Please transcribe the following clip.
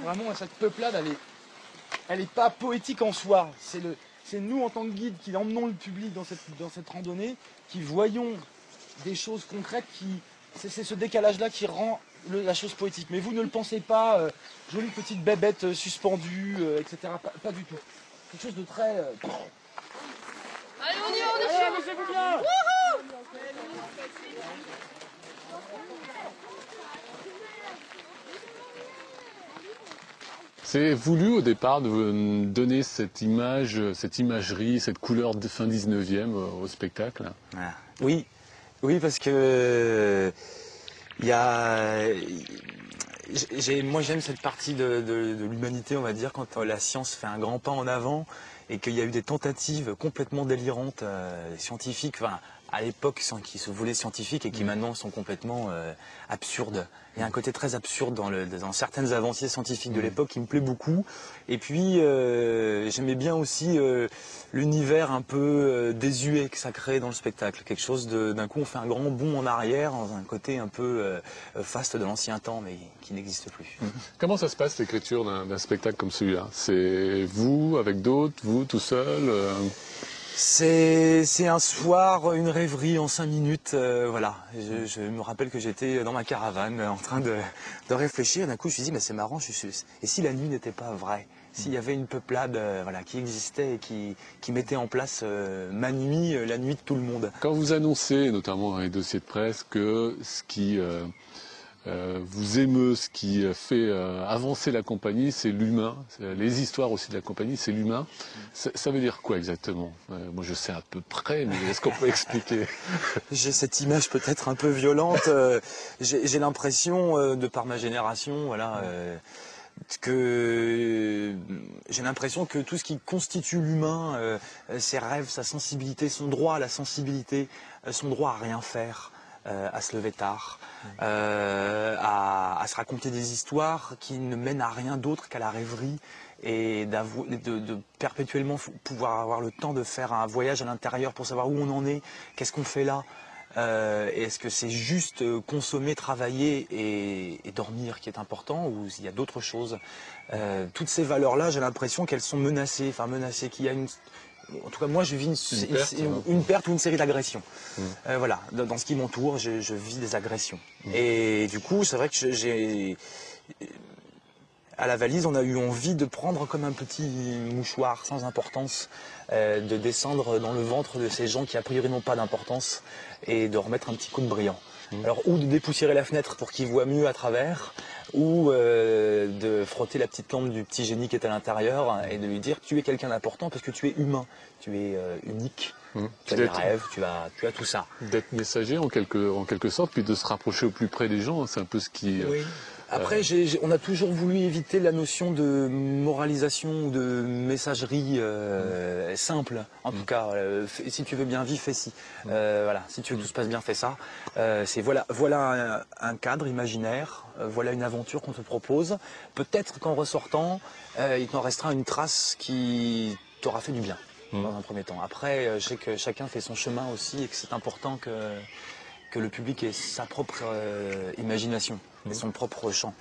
vraiment, cette peuplade, elle est pas poétique en soi. C'est nous, en tant que guides, qui emmenons le public dans cette randonnée, qui voyons des choses concrètes, c'est ce décalage-là qui rend la chose poétique. Mais vous ne le pensez pas, jolie petite bébête suspendue, etc. Pas du tout. Quelque chose de très... Allez, on y va, on est chaud. Amusez-vous bien. C'est voulu au départ de donner cette image, cette imagerie, cette couleur de fin 19e au spectacle. Ah, oui, parce que moi j'aime cette partie de l'humanité, on va dire, quand la science fait un grand pas en avant et qu'il y a eu des tentatives complètement délirantes, scientifiques, enfin, à l'époque qui se voulaient scientifiques et qui maintenant sont complètement absurdes. Il y a un côté très absurde dans certaines avancées scientifiques de l'époque qui me plaît beaucoup. Et puis j'aimais bien aussi l'univers un peu désuet que ça crée dans le spectacle. Quelque chose d'un coup on fait un grand bond en arrière, dans un côté un peu faste de l'ancien temps mais qui n'existe plus. Comment ça se passe l'écriture d'un spectacle comme celui-là? C'est vous, avec d'autres, vous tout seul C'est un soir, une rêverie en 5 minutes, voilà. Je me rappelle que j'étais dans ma caravane en train de réfléchir. D'un coup, je me suis dit, mais c'est marrant, et si la nuit n'était pas vraie? S'il y avait une peuplade voilà, qui existait et qui mettait en place ma nuit, la nuit de tout le monde. Quand vous annoncez, notamment dans les dossiers de presse, que ce qui vous émeut, ce qui fait avancer la compagnie, c'est l'humain. Les histoires aussi de la compagnie, c'est l'humain. Ça veut dire quoi exactement? Moi, je sais à peu près, mais est-ce qu'on peut expliquer? J'ai cette image peut-être un peu violente. J'ai l'impression, de par ma génération, voilà, que j'ai l'impression que tout ce qui constitue l'humain, ses rêves, sa sensibilité, son droit à la sensibilité, son droit à rien faire, à se lever tard, à se raconter des histoires qui ne mènent à rien d'autre qu'à la rêverie et de perpétuellement pouvoir avoir le temps de faire un voyage à l'intérieur pour savoir où on en est, qu'est-ce qu'on fait là. Est-ce que c'est juste consommer, travailler et dormir qui est important ou il y a d'autres choses? Toutes ces valeurs-là, j'ai l'impression qu'elles sont menacées, qu'il y a en tout cas, moi, je vis une perte ou une série d'agressions. Voilà, dans ce qui m'entoure, je vis des agressions. Et du coup, c'est vrai que à la valise, on a eu envie de prendre comme un petit mouchoir sans importance, de descendre dans le ventre de ces gens qui a priori n'ont pas d'importance et de remettre un petit coup de brillant. Alors, ou de dépoussiérer la fenêtre pour qu'ils voient mieux à travers, ou de frotter la petite lampe du petit génie qui est à l'intérieur et de lui dire tu es quelqu'un d'important parce que tu es humain, tu es unique, tu as des rêves, tu as tout ça. D'être messager en quelque sorte, puis de se rapprocher au plus près des gens, c'est un peu ce qui... Oui. Après, on a toujours voulu éviter la notion de moralisation, de messagerie simple. En tout cas, si tu veux bien vivre, fais ci. Voilà, si tu veux que tout se passe bien, fais ça. Voilà un cadre imaginaire, voilà une aventure qu'on te propose. Peut-être qu'en ressortant, il t'en restera une trace qui t'aura fait du bien dans un premier temps. Après, je sais que chacun fait son chemin aussi et que c'est important que le public ait sa propre imagination et son propre champ.